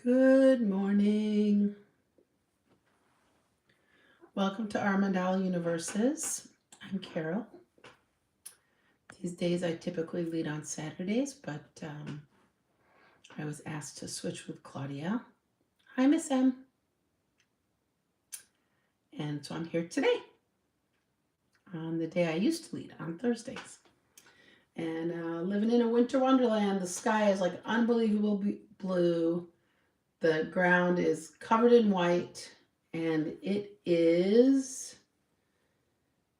Good morning. Welcome to our Mandala Universes. I'm Carol. These days I typically lead on Saturdays, but I was asked to switch with Claudia. Hi, Miss M. And so I'm here today on the day I used to lead on Thursdays. And living in a winter wonderland, the sky is like unbelievable blue. The ground is covered in white, and it is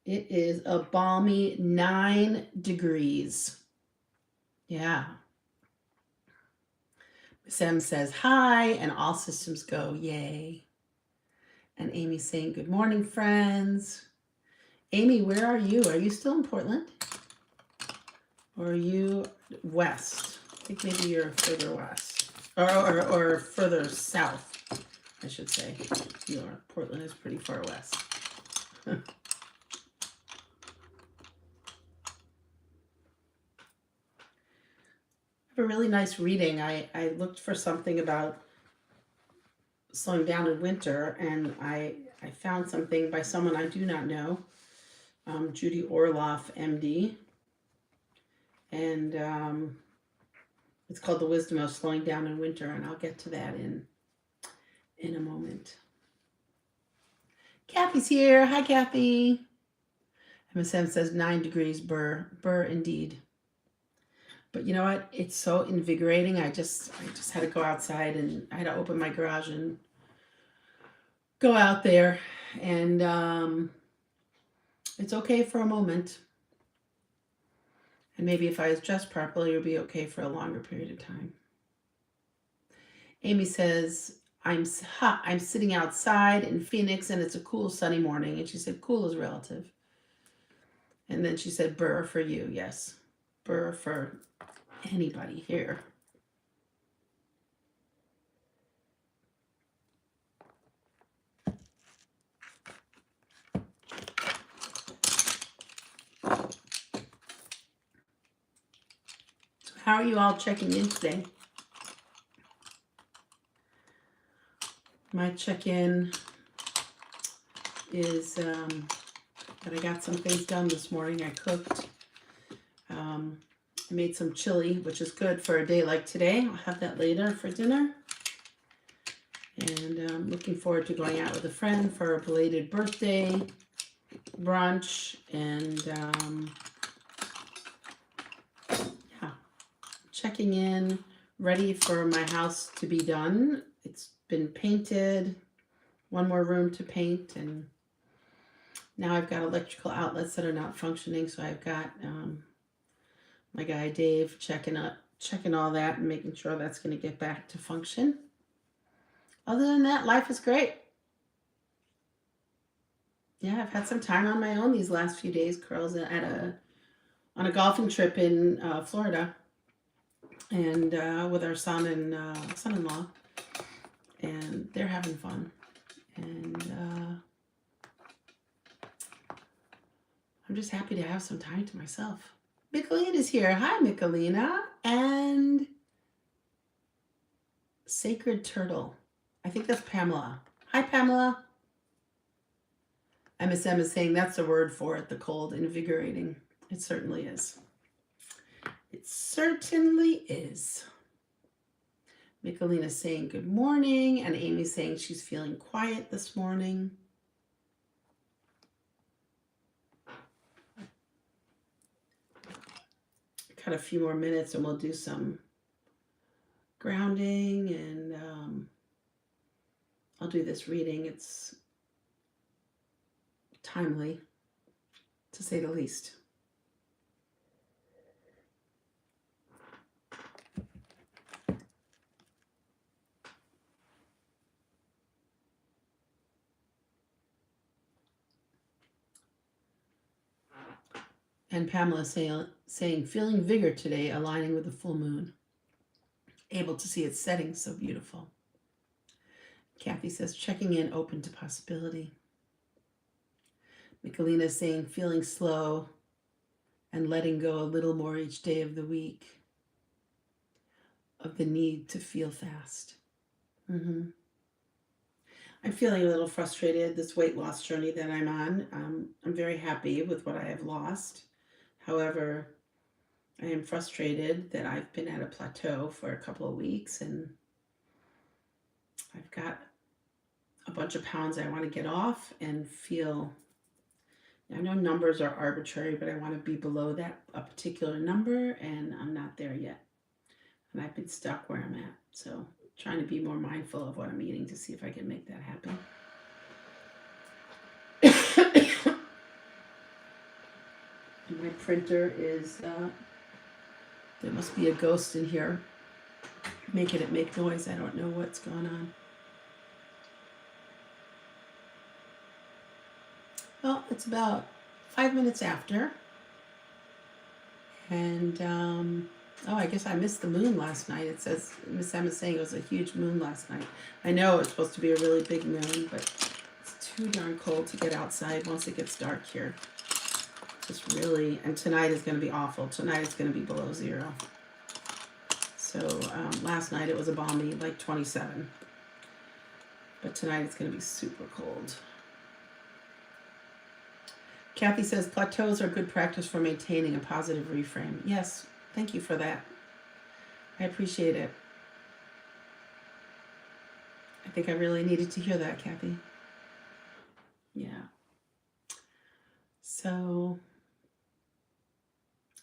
a balmy 9 degrees. Yeah. Miss M says hi, and all systems go, yay. And Amy's saying, good morning, friends. Amy, where are you? Are you still in Portland? Or are you west? I think maybe you're further west. Or further south, I should say. Portland is pretty far west. A really nice reading. I looked for something about slowing down in winter, and I found something by someone I do not know, Judy Orloff, MD, and it's called The Wisdom of Slowing Down in Winter, and I'll get to that in a moment. Kathy's here. Hi, Kathy. MSM says 9 degrees, burr indeed. But you know what? It's so invigorating. I just had to go outside, and I had to open my garage and go out there, and it's okay for a moment. And maybe if I was dressed properly, it would be okay for a longer period of time. Amy says, I'm sitting outside in Phoenix, and it's a cool sunny morning. And she said, cool is relative. And then she said, burr for you. Yes, burr for anybody here. So how are you all checking in today? My check-in is that I got some things done this morning. I cooked. I made some chili, which is good for a day like today. I'll have that later for dinner. And I'm looking forward to going out with a friend for a belated birthday brunch. And yeah, checking in, ready for my house to be done. It's been painted, one more room to paint, and now I've got electrical outlets that are not functioning, so I've got my guy Dave checking all that and making sure that's going to get back to function. Other than that, life is great. Yeah, I've had some time on my own these last few days. Carl's on a golfing trip in Florida, and with our son and son-in-law, and they're having fun. And I'm just happy to have some time to myself. Michelina's here. Hi, Michelina. And Sacred Turtle. I think that's Pamela. Hi, Pamela. MSM is saying that's the word for it, the cold, invigorating. It certainly is. It certainly is. Michelina's saying good morning, and Amy's saying she's feeling quiet this morning. Got a few more minutes and we'll do some grounding, and I'll do this reading. It's timely, to say the least. And Pamela saying, feeling vigor today, aligning with the full moon. Able to see its setting, so beautiful. Kathy says, checking in, open to possibility. Michelina saying, feeling slow and letting go a little more each day of the week of the need to feel fast. Hmm. I'm feeling a little frustrated this weight loss journey that I'm on. I'm very happy with what I have lost. However, I am frustrated that I've been at a plateau for a couple of weeks and I've got a bunch of pounds I want to get off and feel. I know numbers are arbitrary, but I want to be below that a particular number, and I'm not there yet. And I've been stuck where I'm at. So, trying to be more mindful of what I'm eating to see if I can make that happen. My printer is, there must be a ghost in here making it make noise. I don't know what's going on. Well, it's about 5 minutes after. And, oh, I guess I missed the moon last night. It says, Miss Emma's saying it was a huge moon last night. I know it's supposed to be a really big moon, but it's too darn cold to get outside once it gets dark here. Just really, and tonight is going to be awful. Tonight it's going to be below zero. So last night it was a balmy, like 27. But tonight it's going to be super cold. Kathy says plateaus are good practice for maintaining a positive reframe. Yes, thank you for that. I appreciate it. I think I really needed to hear that, Kathy. Yeah. So,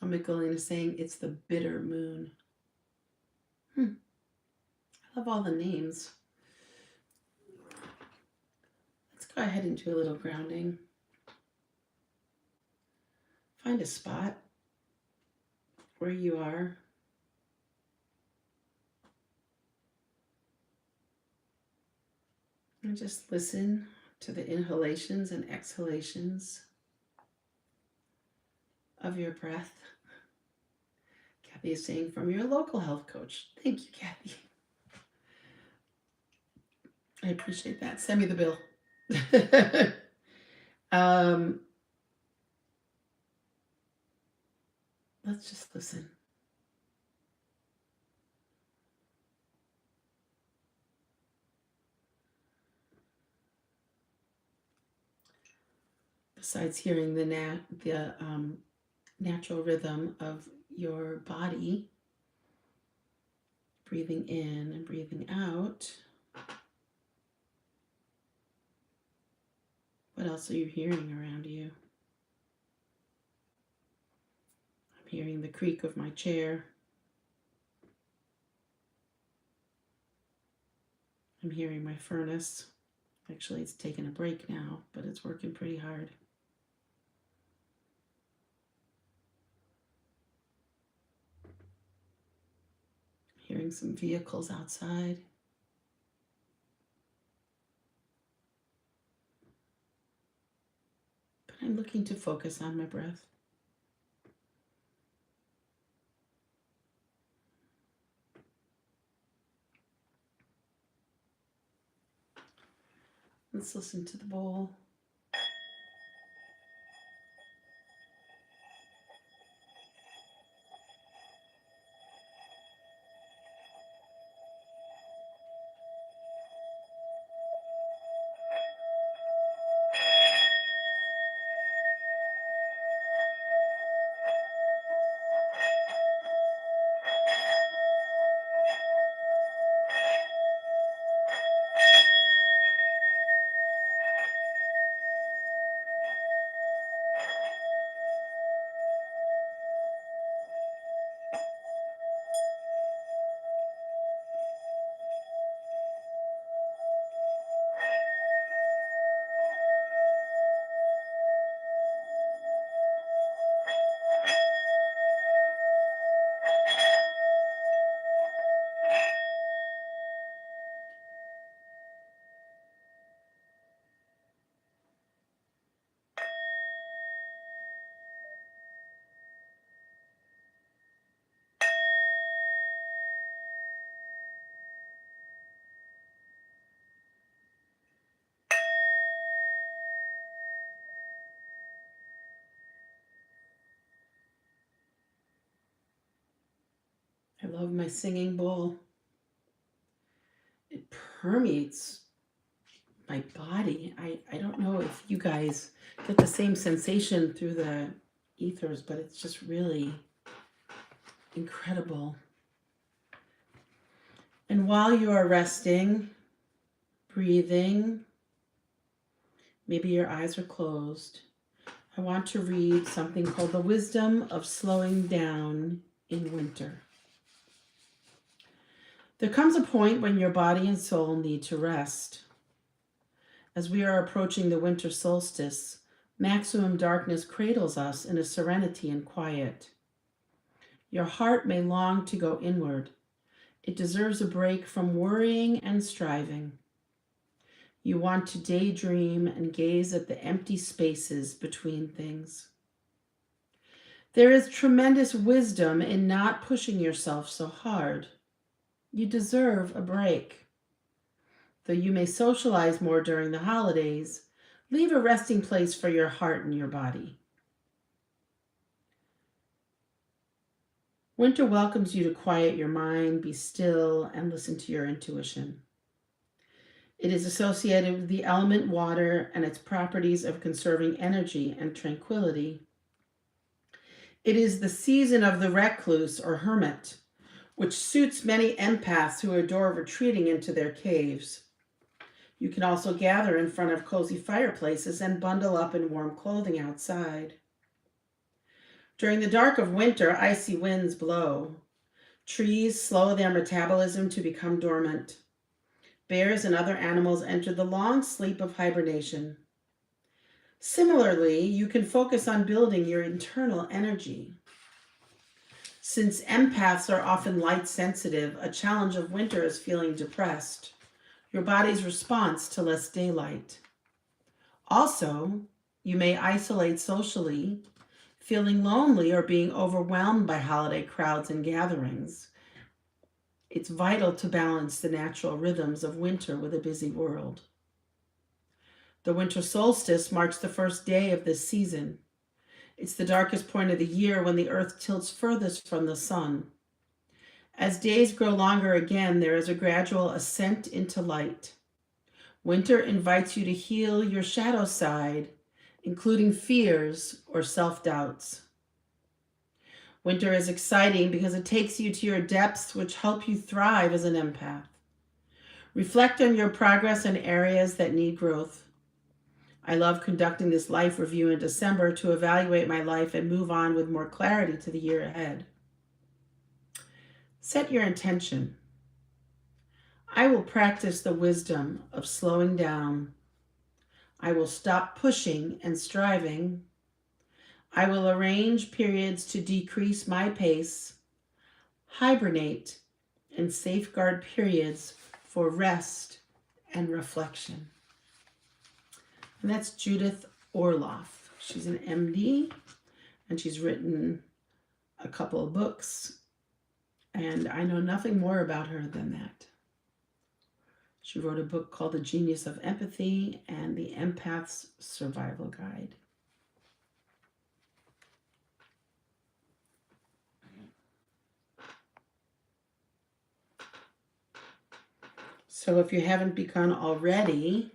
Michelin is saying it's the bitter moon. I love all the names. Let's go ahead and do a little grounding. Find a spot where you are. And just listen to the inhalations and exhalations of your breath. Kathy is saying from your local health coach. Thank you, Kathy. I appreciate that. Send me the bill. Let's just listen. Besides hearing the natural rhythm of your body, breathing in and breathing out, what else are you hearing around you? I'm hearing the creak of my chair. I'm hearing my furnace. Actually, it's taking a break now, but it's working pretty hard. Hearing some vehicles outside. But I'm looking to focus on my breath. Let's listen to the bowl. I love my singing bowl. It permeates my body. I don't know if you guys get the same sensation through the ethers, but it's just really incredible. And while you are resting, breathing, maybe your eyes are closed, I want to read something called The Wisdom of Slowing Down in Winter. There comes a point when your body and soul need to rest. As we are approaching the winter solstice, maximum darkness cradles us in a serenity and quiet. Your heart may long to go inward. It deserves a break from worrying and striving. You want to daydream and gaze at the empty spaces between things. There is tremendous wisdom in not pushing yourself so hard. You deserve a break. Though you may socialize more during the holidays, leave a resting place for your heart and your body. Winter welcomes you to quiet your mind, be still, and listen to your intuition. It is associated with the element water and its properties of conserving energy and tranquility. It is the season of the recluse or hermit, which suits many empaths who adore retreating into their caves. You can also gather in front of cozy fireplaces and bundle up in warm clothing outside. During the dark of winter, icy winds blow. Trees slow their metabolism to become dormant. Bears and other animals enter the long sleep of hibernation. Similarly, you can focus on building your internal energy. Since empaths are often light sensitive, a challenge of winter is feeling depressed, your body's response to less daylight. Also, you may isolate socially, feeling lonely or being overwhelmed by holiday crowds and gatherings. It's vital to balance the natural rhythms of winter with a busy world. The winter solstice marks the first day of this season. It's the darkest point of the year when the earth tilts furthest from the sun. As days grow longer again, there is a gradual ascent into light. Winter invites you to heal your shadow side, including fears or self-doubts. Winter is exciting because it takes you to your depths, which help you thrive as an empath. Reflect on your progress in areas that need growth. I love conducting this life review in December to evaluate my life and move on with more clarity to the year ahead. Set your intention. I will practice the wisdom of slowing down. I will stop pushing and striving. I will arrange periods to decrease my pace, hibernate, and safeguard periods for rest and reflection. And that's Judith Orloff. She's an MD, and she's written a couple of books, and I know nothing more about her than that. She wrote a book called The Genius of Empathy and The Empath's Survival Guide. So if you haven't begun already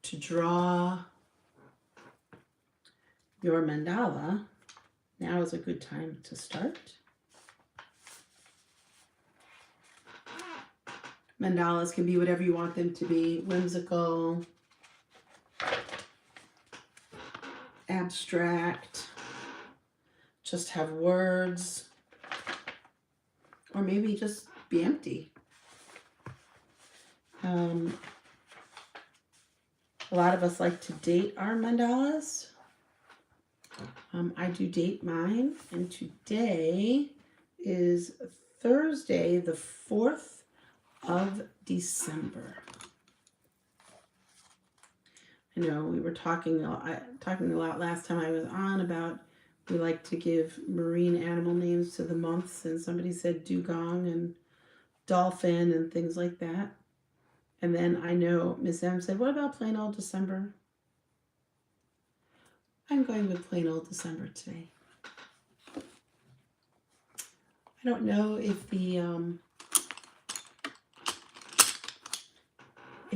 to draw your mandala, now is a good time to start. Mandalas can be whatever you want them to be: whimsical, abstract, just have words, or maybe just be empty. A lot of us like to date our mandalas. I do date mine, and today is Thursday, the 4th of December. I know we were talking a lot last time I was on about we like to give marine animal names to the months, and somebody said dugong and dolphin and things like that. And then I know Miss M said, what about plain old December? I'm going with plain old December today. I don't know if the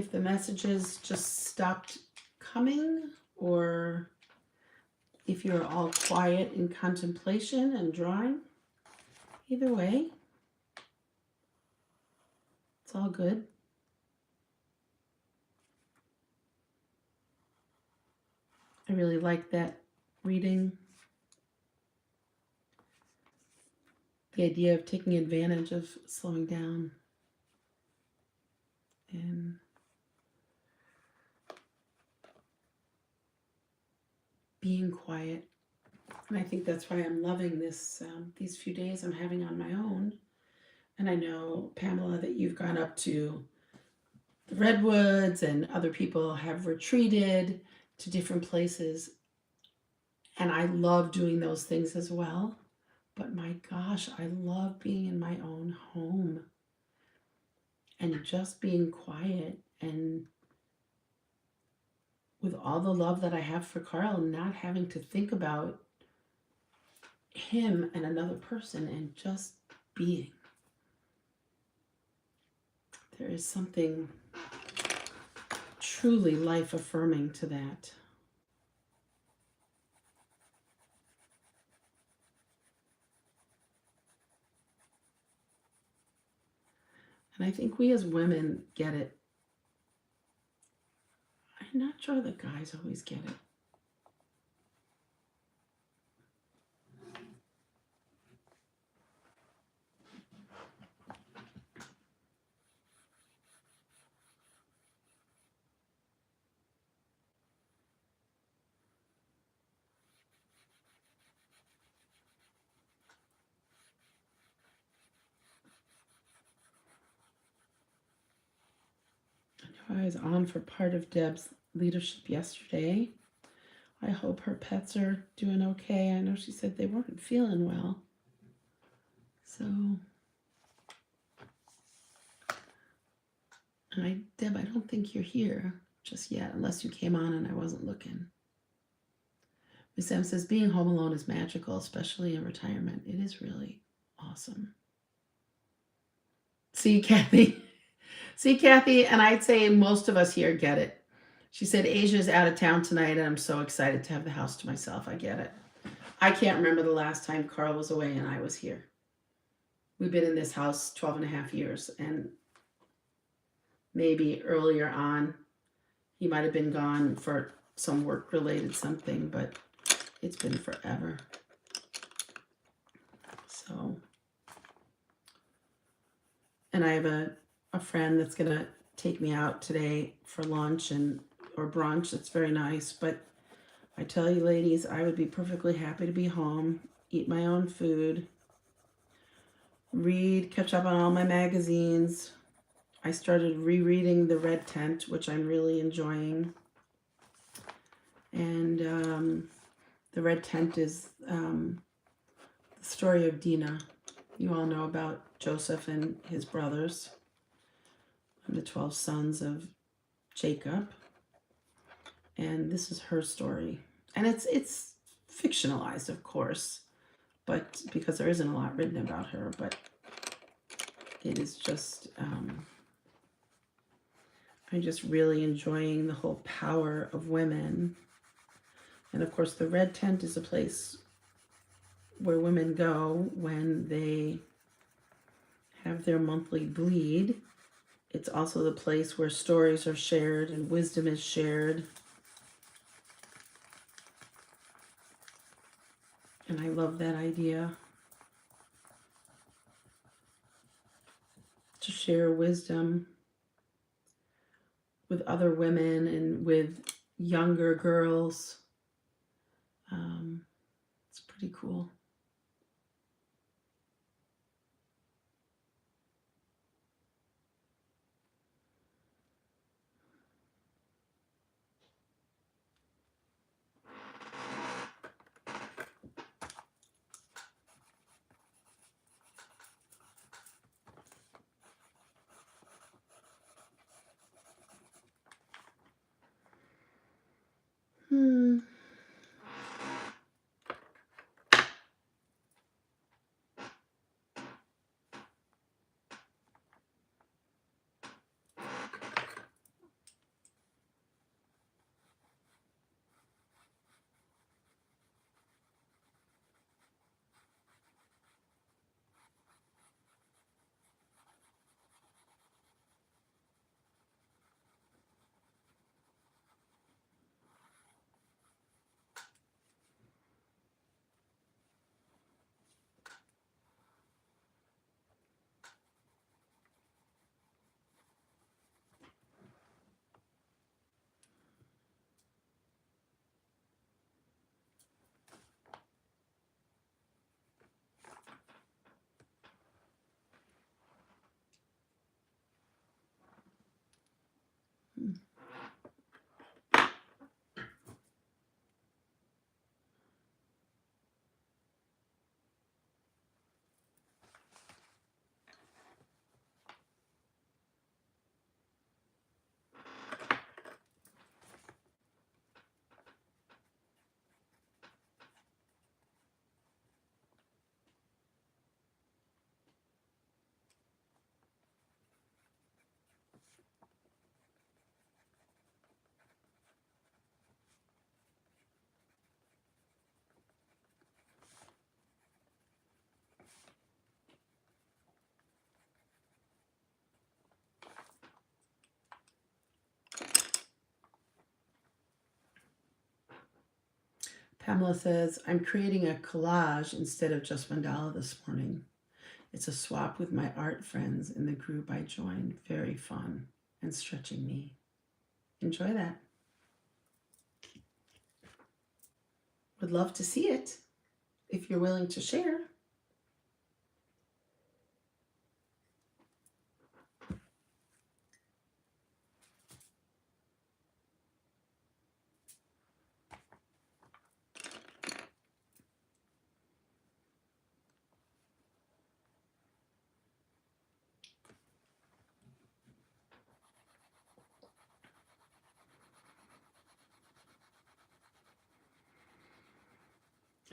if the messages just stopped coming, or if you're all quiet in contemplation and drawing. Either way, it's all good. I really like that reading. The idea of taking advantage of slowing down and being quiet. And I think that's why I'm loving this these few days I'm having on my own. And I know, Pamela, that you've gone up to the Redwoods and other people have retreated to different places. And I love doing those things as well. But my gosh, I love being in my own home and just being quiet, and with all the love that I have for Carl, not having to think about him and another person and just being. There is something truly life affirming to that. And I think we as women get it. I'm not sure the guys always get it. I was on for part of Deb's leadership yesterday. I hope her pets are doing okay. I know she said they weren't feeling well. So, Deb, I don't think you're here just yet, unless you came on and I wasn't looking. Miss M says, being home alone is magical, especially in retirement. It is really awesome. See, Kathy, and I'd say most of us here get it. She said, Asia's out of town tonight, and I'm so excited to have the house to myself. I get it. I can't remember the last time Carl was away and I was here. We've been in this house 12 and a half years, and maybe earlier on, he might have been gone for some work-related something, but it's been forever. So, and I have a friend that's going to take me out today for lunch or brunch. It's very nice, but I tell you, ladies, I would be perfectly happy to be home, eat my own food, read, catch up on all my magazines. I started rereading The Red Tent, which I'm really enjoying. And The Red Tent is the story of Dinah. You all know about Joseph and his brothers, and the 12 sons of Jacob. And this is her story. And it's fictionalized, of course, but because there isn't a lot written about her, but it is just, I'm just really enjoying the whole power of women. And of course, the Red Tent is a place where women go when they have their monthly bleed. It's also the place where stories are shared and wisdom is shared. And I love that idea. To share wisdom with other women and with younger girls. It's pretty cool. Pamela says, I'm creating a collage instead of just mandala this morning. It's a swap with my art friends in the group I joined. Very fun and stretching me. Enjoy that. Would love to see it if you're willing to share.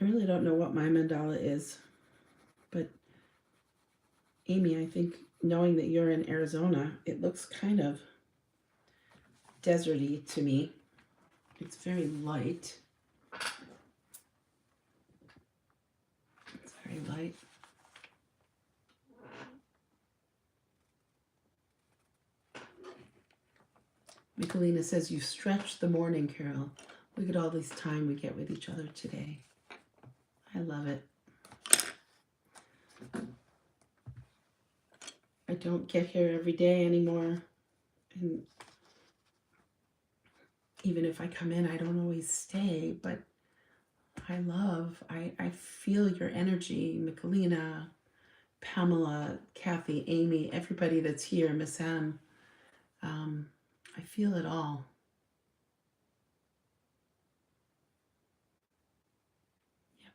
I really don't know what my mandala is, but Amy, I think knowing that you're in Arizona, it looks kind of deserty to me. It's very light. It's very light. Michelina says, you stretched the morning, Carol. Look at all this time we get with each other today. I love it. I don't get here every day anymore. And even if I come in, I don't always stay, but I feel your energy, Michelina, Pamela, Kathy, Amy, everybody that's here, Miss M. I feel it all. Yep.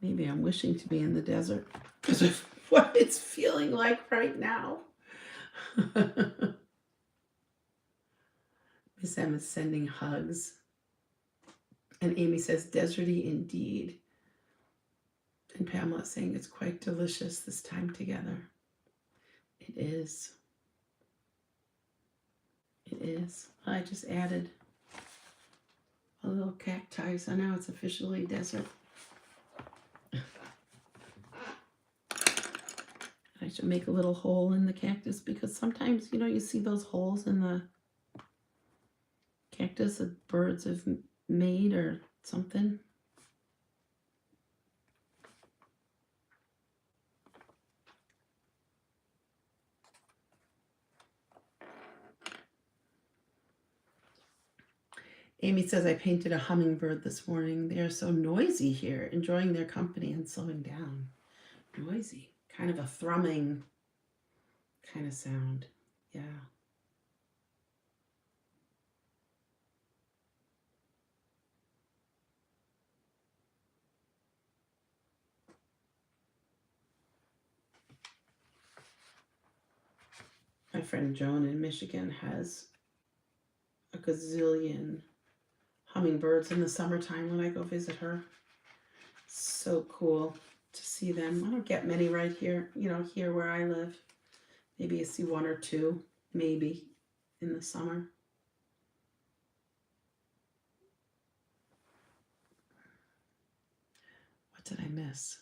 Maybe I'm wishing to be in the desert because of what it's feeling like right now. Miss M is sending hugs. And Amy says, deserty indeed. And Pamela saying it's quite delicious this time together. It is. It is. I just added a little cacti, so now it's officially desert. I should make a little hole in the cactus because sometimes, you see those holes in the cactus that birds have made or something. Amy says, I painted a hummingbird this morning. They are so noisy here, enjoying their company and slowing down. Noisy, kind of a thrumming kind of sound. Yeah. My friend Joan in Michigan has a gazillion hummingbirds in the summertime when I go visit her. So cool to see them. I don't get many right here, here where I live. Maybe I see one or two, maybe, in the summer. What did I miss?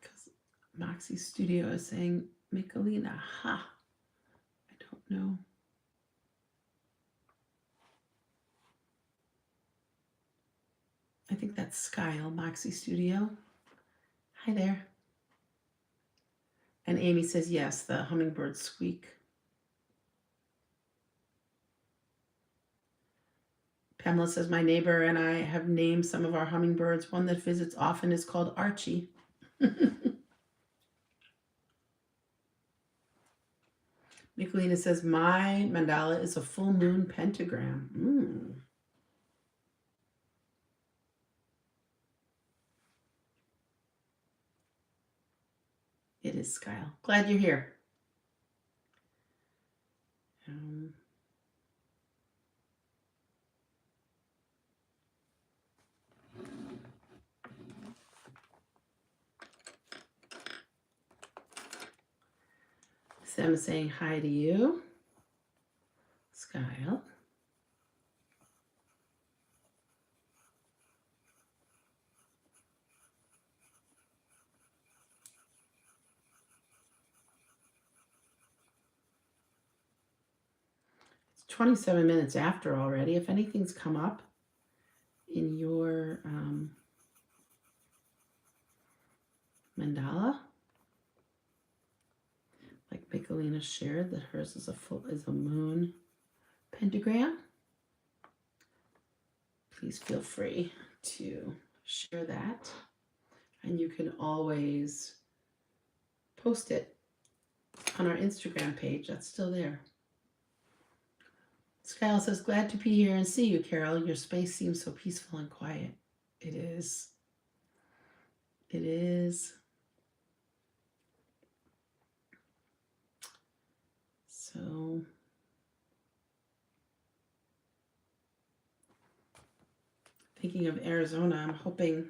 Because Moxie Studio is saying, Michelina, ha. I don't know. I think that's Skyle, Moxie Studio. Hi there. And Amy says, yes, the hummingbird squeak. Pamela says, my neighbor and I have named some of our hummingbirds. One that visits often is called Archie. Michelina says, my mandala is a full moon pentagram. It is, Kyle. Glad you're here. Sam is saying hi to you. Skyle. It's 27 minutes after already. If anything's come up in your mandala, like Michelina shared that hers is a moon pentagram, please feel free to share that. And you can always post it on our Instagram page. That's still there. Skyle says, glad to be here and see you, Carol. Your space seems so peaceful and quiet. It is. It is. So thinking of Arizona, I'm hoping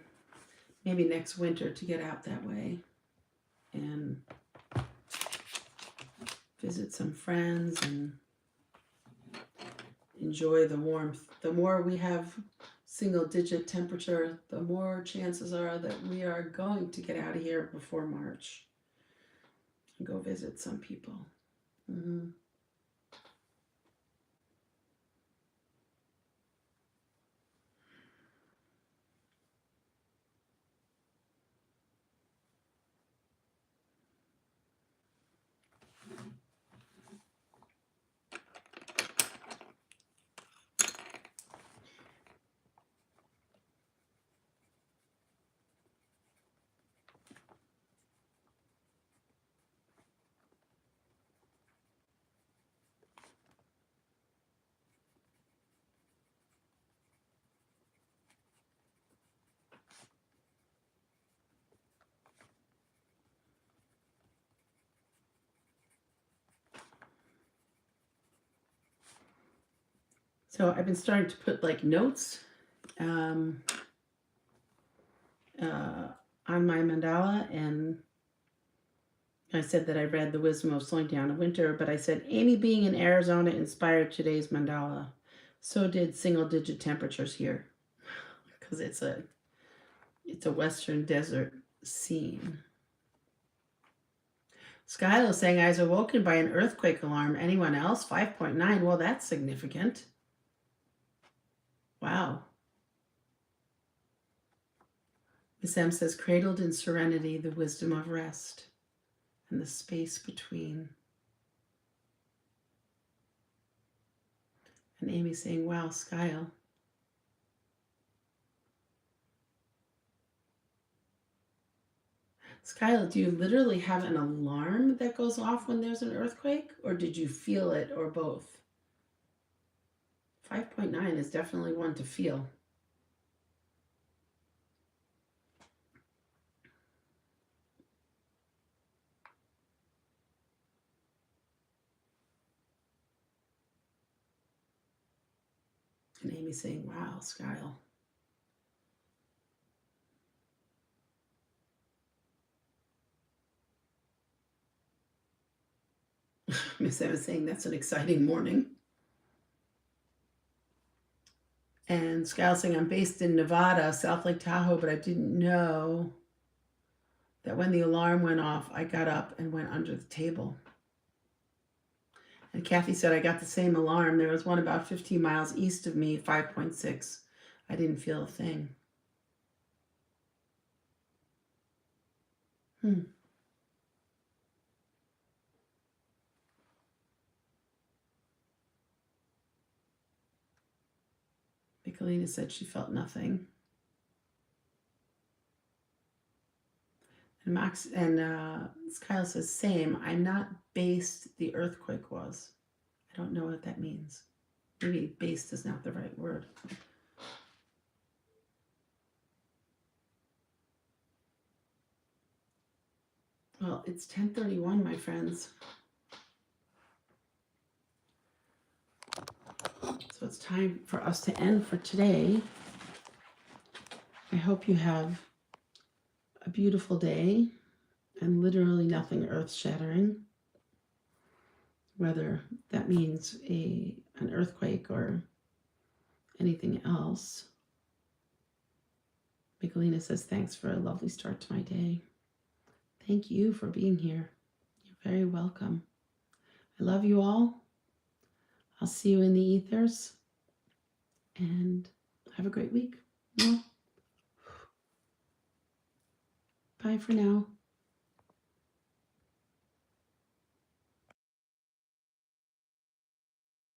maybe next winter to get out that way and visit some friends and enjoy the warmth. The more we have single-digit temperature, the more chances are that we are going to get out of here before March and go visit some people. Mm-hmm. So I've been starting to put like notes on my mandala, and I said that I read The Wisdom of Slowing Down in Winter, but I said Amy being in Arizona inspired today's mandala. So did single-digit temperatures here, because it's a western desert scene. Skylar is saying I was awoken by an earthquake alarm. Anyone else? 5.9. Well, that's significant. Wow. Miss M says, cradled in serenity, the wisdom of rest and the space between. And Amy saying, wow, Skyle. Skyle, do you literally have an alarm that goes off when there's an earthquake? Or did you feel it, or both? 5.9 is definitely one to feel. And Amy's saying, wow, Skyle. Miss Emma saying that's an exciting morning. And Skyle saying, I'm based in Nevada, South Lake Tahoe, but I didn't know that when the alarm went off, I got up and went under the table. And Kathy said, I got the same alarm. There was one about 15 miles east of me, 5.6. I didn't feel a thing. Michelina said she felt nothing. And Max and Kyle says, same. I'm not based, the earthquake was. I don't know what that means. Maybe based is not the right word. Well, it's 10:31, my friends. So it's time for us to end for today. I hope you have a beautiful day and literally nothing earth-shattering. whether that means an earthquake or anything else. Michelina says, thanks for a lovely start to my day. Thank you for being here. You're very welcome. I love you all. I'll see you in the ethers. And have a great week. Bye for now.